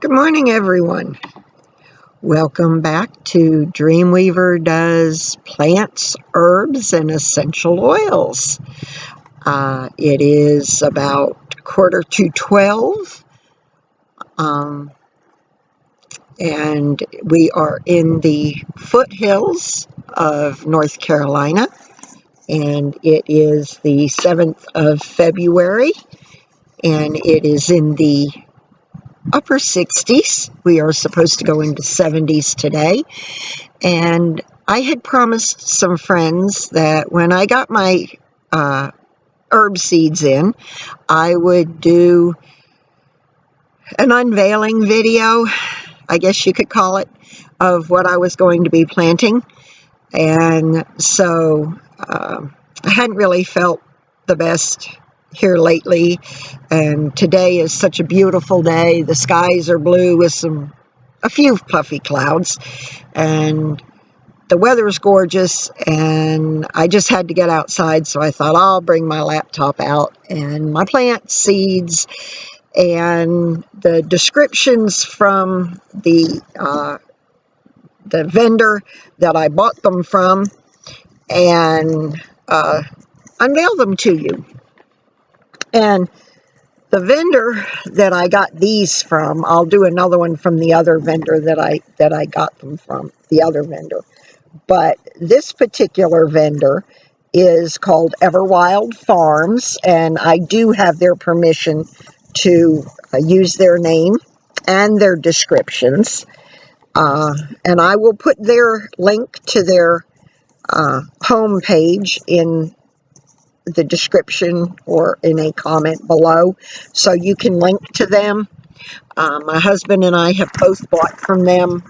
Good morning, everyone. Welcome back to Dreamweaver Does Plants, Herbs, and Essential Oils. It is about 11:45, and we are in the foothills of North Carolina, and it is the 7th of February, and it is in the upper 60s. We are supposed to go into 70s today. And I had promised some friends that when I got my herb seeds in, I would do an unveiling video, I guess you could call it, of what I was going to be planting. And so I hadn't really felt the best here lately, and today is such a beautiful day. The skies are blue with a few puffy clouds, and the weather's gorgeous, and I just had to get outside, so I thought I'll bring my laptop out and my plant seeds and the descriptions from the vendor that I bought them from, and unveil them to you. And the vendor that I got these from, I'll do another one from the other vendor that I got them from, the other vendor. But this particular vendor is called Everwilde Farms, and I do have their permission to use their name and their descriptions. And I will put their link to their home page in the description or in a comment below, so you can link to them. My husband and I have both bought from them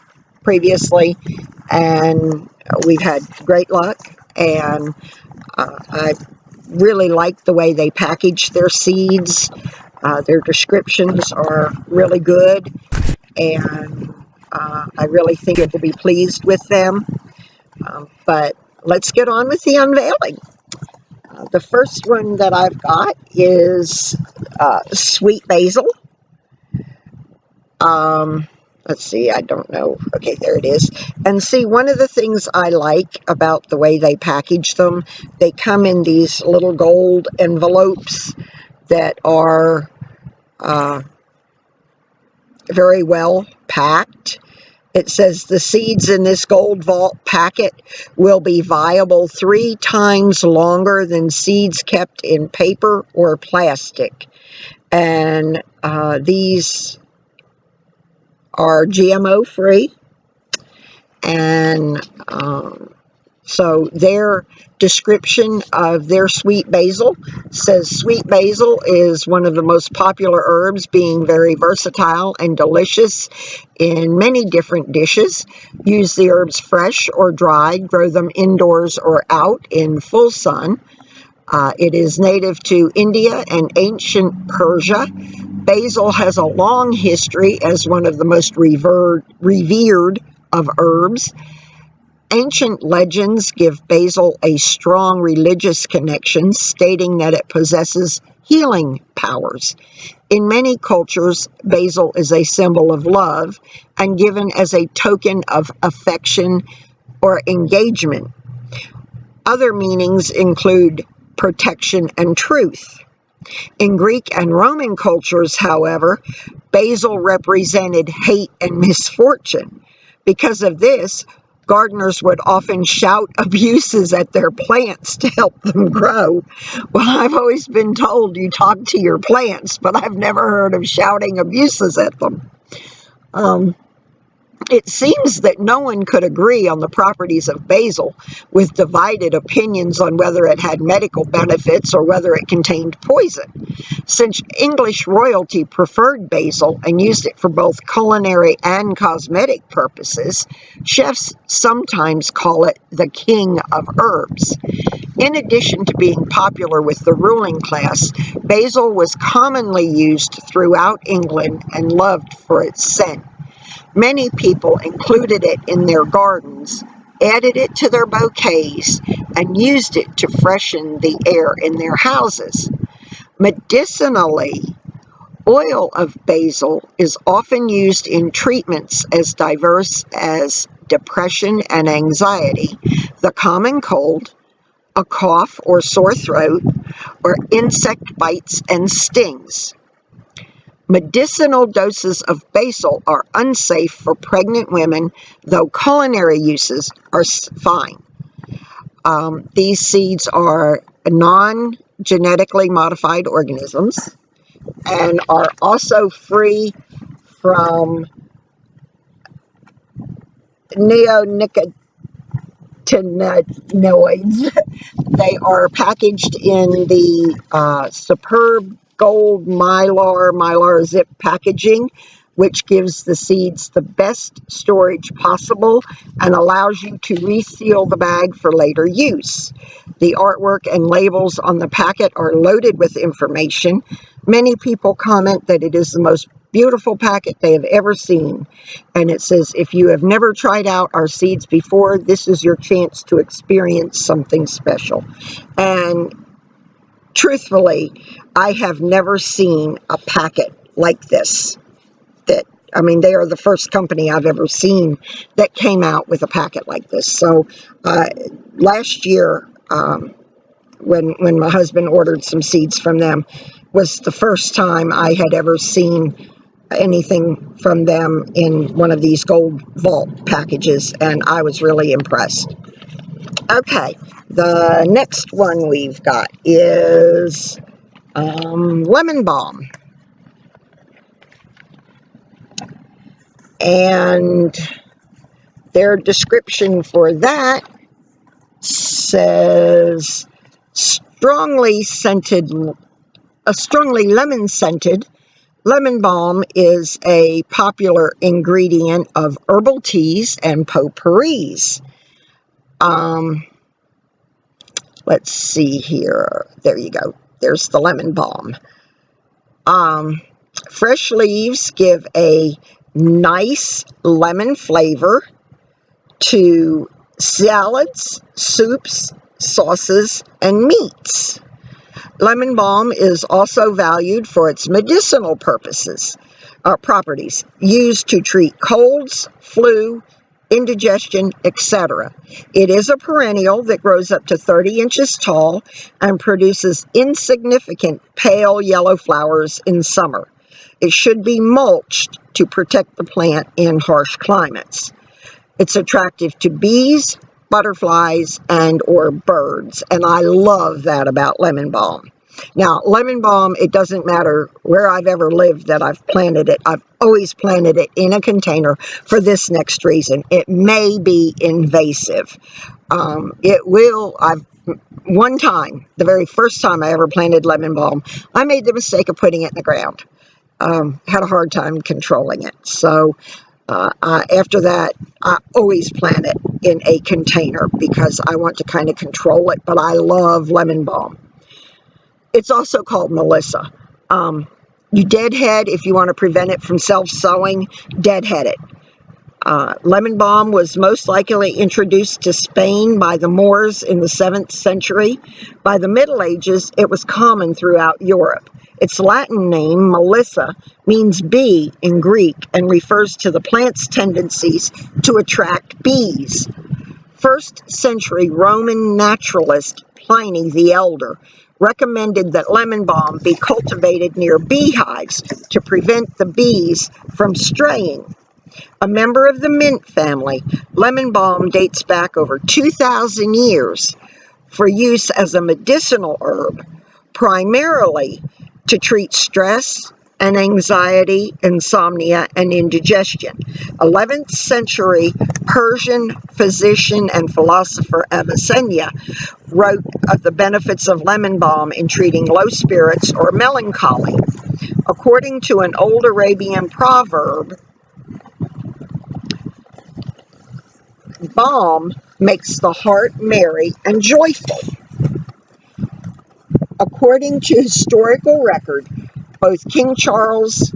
previously, and we've had great luck, and I really like the way they package their seeds. Their descriptions are really good, and I really think you'll be pleased with them. But let's get on with the unveiling. The first one that I've got is sweet basil. Let's see, I don't know. Okay, there it is. And see, one of the things I like about the way they package them, they come in these little gold envelopes that are very well packed. It says the seeds in this gold vault packet will be viable 3 times longer than seeds kept in paper or plastic. And these are GMO free. And so their description of their sweet basil says sweet basil is one of the most popular herbs, being very versatile and delicious in many different dishes. Use the herbs fresh or dried, grow them indoors or out in full sun. It is native to India and ancient Persia. Basil has a long history as one of the most revered of herbs. Ancient legends give basil a strong religious connection, stating that it possesses healing powers. In many cultures, basil is a symbol of love and given as a token of affection or engagement. Other meanings include protection and truth. In Greek and Roman cultures, however, basil represented hate and misfortune. Because of this, gardeners would often shout abuses at their plants to help them grow. Well, I've always been told you talk to your plants, but I've never heard of shouting abuses at them. It seems that no one could agree on the properties of basil, with divided opinions on whether it had medical benefits or whether it contained poison. Since English royalty preferred basil and used it for both culinary and cosmetic purposes, chefs sometimes call it the king of herbs. In addition to being popular with the ruling class, basil was commonly used throughout England and loved for its scent. Many people included it in their gardens, added it to their bouquets, and used it to freshen the air in their houses. Medicinally, Oil of basil is often used in treatments as diverse as depression and anxiety, the common cold, a cough or sore throat, or insect bites and stings. Medicinal doses of basil are unsafe for pregnant women, though culinary uses are fine. These seeds are non-genetically modified organisms and are also free from neonicotinoids. They are packaged in the superb gold mylar zip packaging, which gives the seeds the best storage possible and allows you to reseal the bag for later use. The artwork and labels on the packet are loaded with information. Many people comment that it is the most beautiful packet they have ever seen. And it says, if you have never tried out our seeds before, this is your chance to experience something special. And truthfully, I have never seen a packet like this. They are the first company I've ever seen that came out with a packet like this. So last year, when my husband ordered some seeds from them, was the first time I had ever seen anything from them in one of these gold vault packages, and I was really impressed. Okay, the next one we've got is lemon balm. And their description for that says strongly lemon scented. Lemon balm is a popular ingredient of herbal teas and potpourris. Let's see here. There you go. There's the lemon balm. Fresh leaves give a nice lemon flavor to salads, soups, sauces, and meats. Lemon balm is also valued for its medicinal properties, used to treat colds, flu, indigestion, etc. It is a perennial that grows up to 30 inches tall and produces insignificant pale yellow flowers in summer. It should be mulched to protect the plant in harsh climates. It's attractive to bees, butterflies, and or birds, and I love that about lemon balm. Now, lemon balm, it doesn't matter where I've ever lived that I've planted it. I've always planted it in a container for this next reason. It may be invasive. One time, the very first time I ever planted lemon balm, I made the mistake of putting it in the ground. Had a hard time controlling it. So after that, I always plant it in a container because I want to kind of control it, but I love lemon balm. It's also called Melissa. You deadhead, if you want to prevent it from self-sowing, deadhead it. Lemon balm was most likely introduced to Spain by the Moors in the 7th century. By the Middle Ages, it was common throughout Europe. Its Latin name, Melissa, means bee in Greek and refers to the plant's tendencies to attract bees. 1st century Roman naturalist Pliny the Elder recommended that lemon balm be cultivated near beehives to prevent the bees from straying. A member of the mint family, lemon balm dates back over 2,000 years for use as a medicinal herb, primarily to treat stress and anxiety, insomnia, and indigestion. 11th century Persian physician and philosopher Avicenna wrote of the benefits of lemon balm in treating low spirits or melancholy. According to an old Arabian proverb, balm makes the heart merry and joyful. According to historical record, both King Charles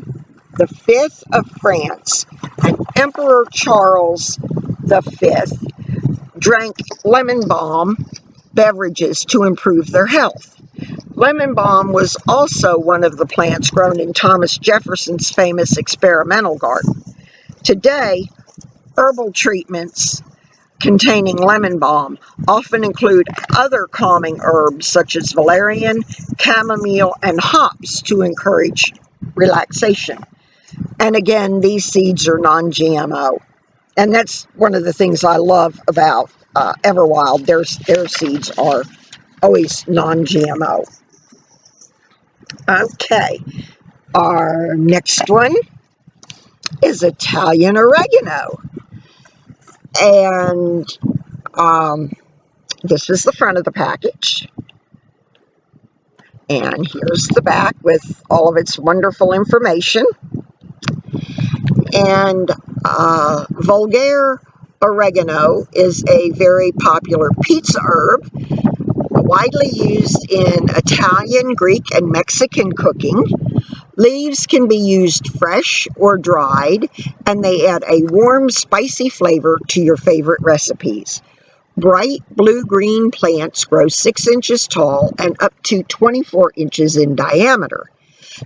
V of France and Emperor Charles V drank lemon balm beverages to improve their health. Lemon balm was also one of the plants grown in Thomas Jefferson's famous experimental garden. Today, herbal treatments containing lemon balm often include other calming herbs such as valerian, chamomile, and hops to encourage relaxation. And again, these seeds are non-GMO. And that's one of the things I love about Everwilde. Their seeds are always non-GMO. Okay, our next one is Italian oregano. And this is the front of the package. And here's the back with all of its wonderful information. And vulgare oregano is a very popular pizza herb, widely used in Italian, Greek, and Mexican cooking. Leaves can be used fresh or dried, and they add a warm, spicy flavor to your favorite recipes. Bright blue-green plants grow 6 inches tall and up to 24 inches in diameter.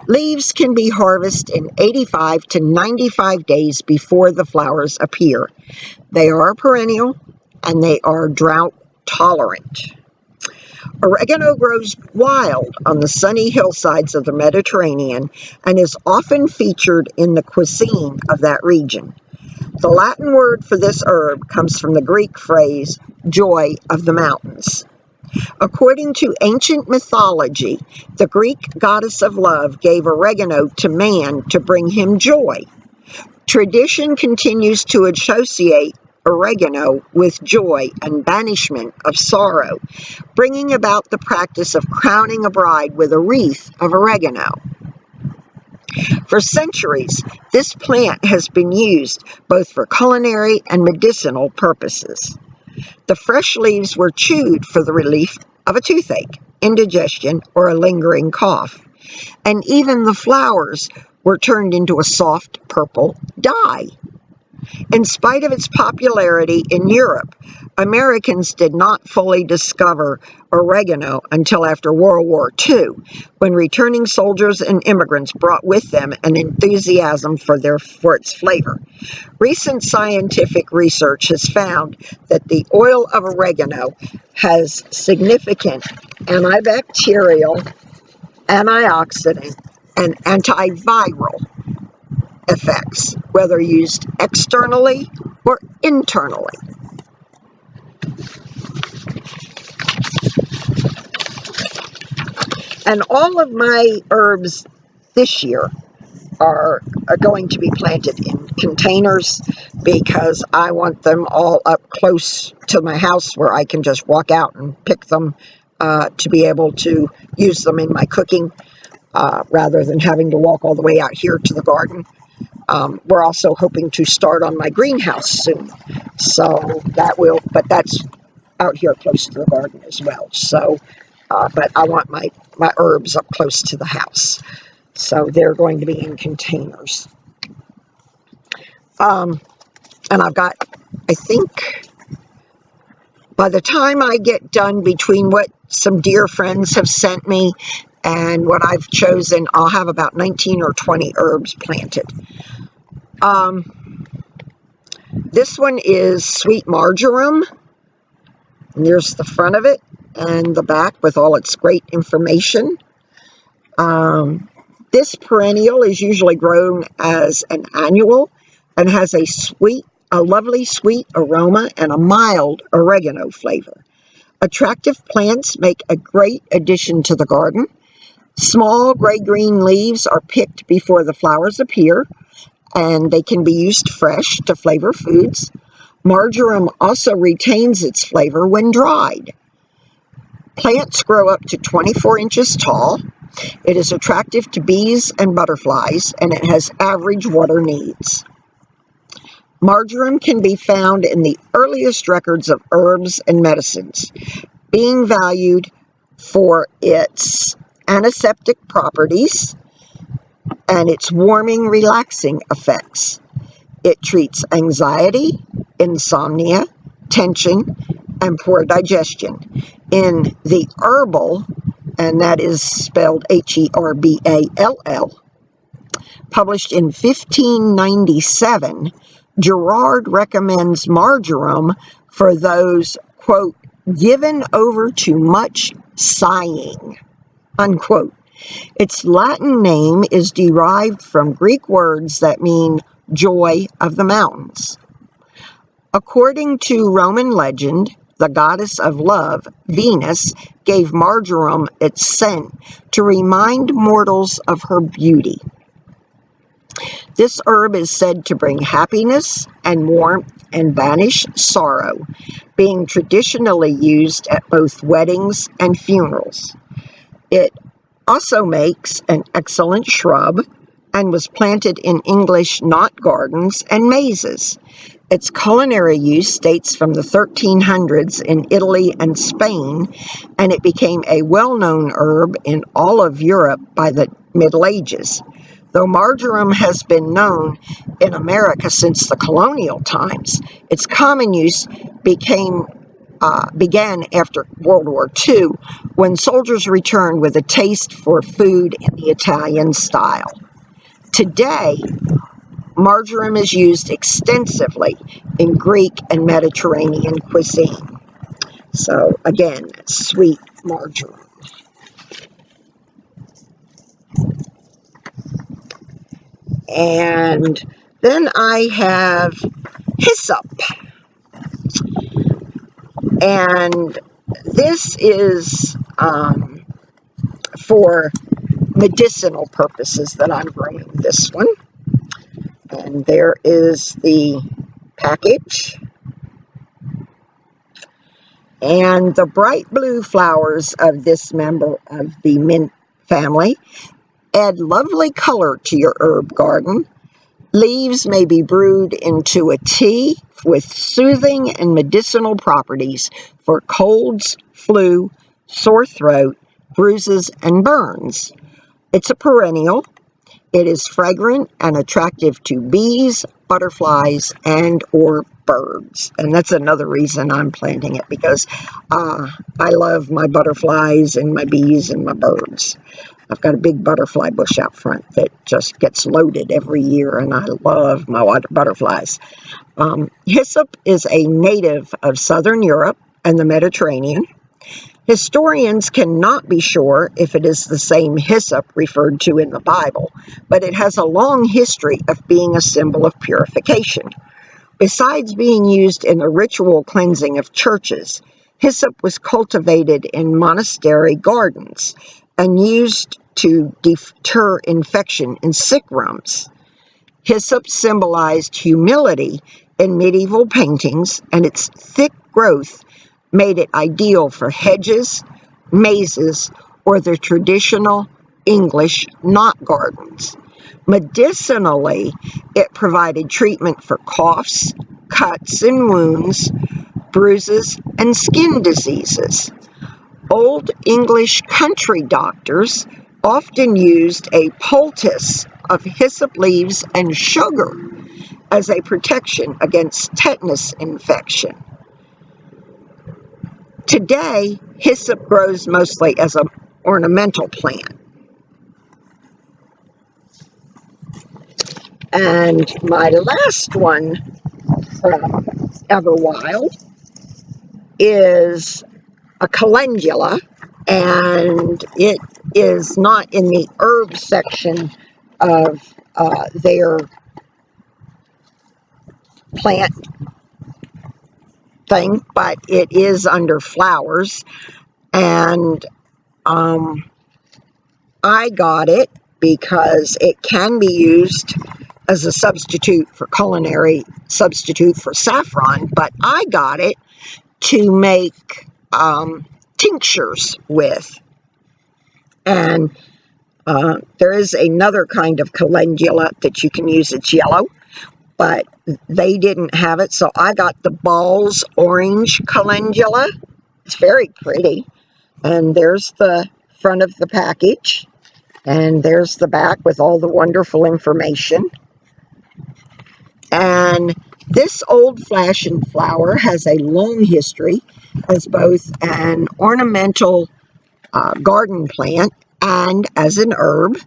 Leaves can be harvested in 85 to 95 days before the flowers appear. They are perennial, and they are drought tolerant. Oregano grows wild on the sunny hillsides of the Mediterranean and is often featured in the cuisine of that region. The Latin word for this herb comes from the Greek phrase, joy of the mountains. According to ancient mythology, the Greek goddess of love gave oregano to man to bring him joy. Tradition continues to associate oregano with joy and banishment of sorrow, bringing about the practice of crowning a bride with a wreath of oregano. For centuries, this plant has been used both for culinary and medicinal purposes. The fresh leaves were chewed for the relief of a toothache, indigestion, or a lingering cough, and even the flowers were turned into a soft purple dye. In spite of its popularity in Europe, Americans did not fully discover oregano until after World War II, when returning soldiers and immigrants brought with them an enthusiasm for its flavor. Recent scientific research has found that the oil of oregano has significant antibacterial, antioxidant, and antiviral effects, whether used externally or internally. And all of my herbs this year are going to be planted in containers because I want them all up close to my house where I can just walk out and pick them to be able to use them in my cooking rather than having to walk all the way out here to the garden. We're also hoping to start on my greenhouse soon, so but that's out here close to the garden as well. So, but I want my herbs up close to the house, so they're going to be in containers. And I've got, I think, by the time I get done between what some dear friends have sent me and what I've chosen, I'll have about 19 or 20 herbs planted. This one is sweet marjoram. And here's the front of it and the back with all its great information. This perennial is usually grown as an annual and has a lovely sweet aroma and a mild oregano flavor. Attractive plants make a great addition to the garden. Small gray-green leaves are picked before the flowers appear, and they can be used fresh to flavor foods. Marjoram also retains its flavor when dried. Plants grow up to 24 inches tall. It is attractive to bees and butterflies, and it has average water needs. Marjoram can be found in the earliest records of herbs and medicines, being valued for its antiseptic properties and its warming, relaxing effects. It treats anxiety, insomnia, tension, and poor digestion. In the herbal and that is spelled Herball, published in 1597, Gerard recommends marjoram for those, quote, given over to much sighing, unquote. Its Latin name is derived from Greek words that mean joy of the mountains. According to Roman legend, the goddess of love, Venus, gave marjoram its scent to remind mortals of her beauty. This herb is said to bring happiness and warmth and banish sorrow, being traditionally used at both weddings and funerals. It also makes an excellent shrub and was planted in English knot gardens and mazes. Its culinary use dates from the 1300s in Italy and Spain, and it became a well-known herb in all of Europe by the Middle Ages. Though marjoram has been known in America since the colonial times, its common use began after World War II, when soldiers returned with a taste for food in the Italian style. Today, marjoram is used extensively in Greek and Mediterranean cuisine. So again, sweet marjoram. And then I have hyssop. And this is for medicinal purposes that I'm growing this one. And there is the package. And the bright blue flowers of this member of the mint family add lovely color to your herb garden. Leaves may be brewed into a tea with soothing and medicinal properties for colds, flu, sore throat, bruises, and burns. It's a perennial. It is fragrant and attractive to bees, butterflies, and or birds. And that's another reason I'm planting it, because I love my butterflies and my bees and my birds. I've got a big butterfly bush out front that just gets loaded every year, and I love my butterflies. Hyssop is a native of Southern Europe and the Mediterranean. Historians cannot be sure if it is the same hyssop referred to in the Bible, but it has a long history of being a symbol of purification. Besides being used in the ritual cleansing of churches, hyssop was cultivated in monastery gardens and used to deter infection in sick rooms. Hyssop symbolized humility in medieval paintings, and its thick growth made it ideal for hedges, mazes, or the traditional English knot gardens. Medicinally, it provided treatment for coughs, cuts and wounds, bruises, and skin diseases. Old English country doctors often used a poultice of hyssop leaves and sugar as a protection against tetanus infection. Today, hyssop grows mostly as an ornamental plant. And my last one from Everwilde is a calendula, and it is not in the herb section of their plant thing, but it is under flowers, and I got it because it can be used as a substitute for culinary substitute for saffron, but I got it to make tinctures with. And there is another kind of calendula that you can use. It's yellow, but they didn't have it, so I got the Ball's orange calendula. It's very pretty. And there's the front of the package, and there's the back with all the wonderful information. And this old-fashioned flower has a long history as both an ornamental garden plant and as an herb.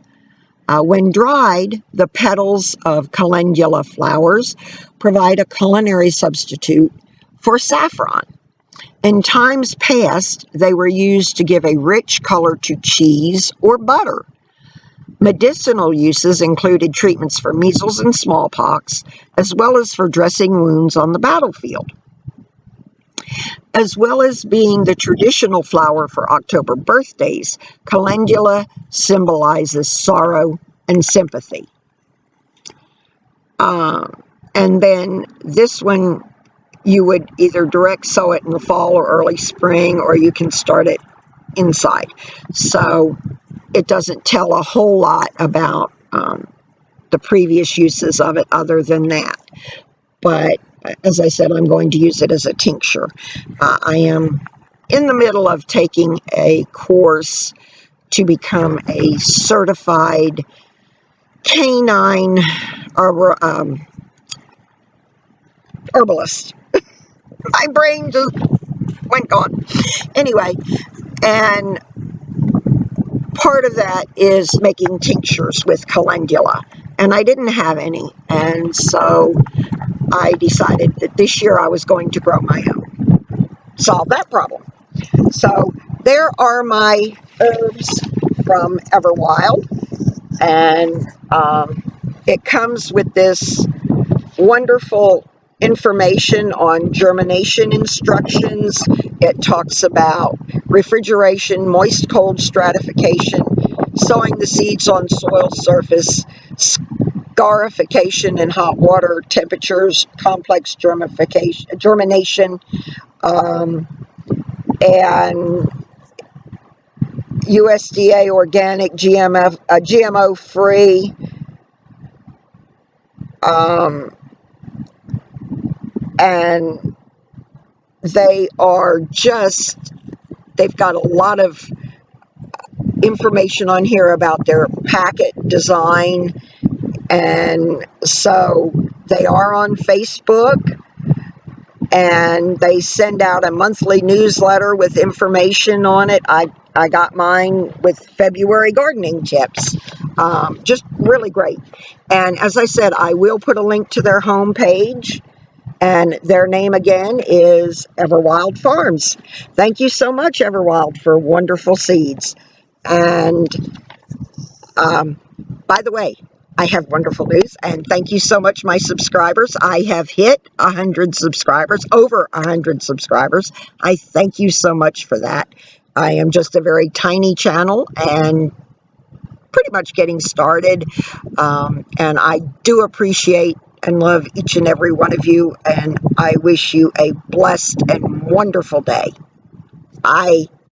When dried, the petals of calendula flowers provide a culinary substitute for saffron. In times past, they were used to give a rich color to cheese or butter. Medicinal uses included treatments for measles and smallpox, as well as for dressing wounds on the battlefield. As well as being the traditional flower for October birthdays, calendula symbolizes sorrow and sympathy. And then this one, you would either direct sow it in the fall or early spring, or you can start it inside. So it doesn't tell a whole lot about the previous uses of it other than that. But as I said, I'm going to use it as a tincture. I am in the middle of taking a course to become a certified canine herbalist. My brain just went gone. Anyway, and part of that is making tinctures with calendula. And I didn't have any. And so I decided that this year I was going to grow my own. Solve that problem. So there are my herbs from Everwilde. And it comes with this wonderful information on germination instructions. It talks about refrigeration, moist cold stratification, sowing the seeds on soil surface, scarification in hot water temperatures, complex germination, and USDA organic, GMO free, and they've got a lot of information on here about their packet design. And so they are on Facebook, and they send out a monthly newsletter with information on it. I got mine with February gardening tips. Just really great. And as I said, I will put a link to their homepage, and their name again is Everwilde Farms. Thank you so much, Everwilde, for wonderful seeds. And by the way, I have wonderful news, and thank you so much, my subscribers. I have hit 100 subscribers, over 100 subscribers. I thank you so much for that. I am just a very tiny channel and pretty much getting started, and I do appreciate and love each and every one of you, and I wish you a blessed and wonderful day. Bye.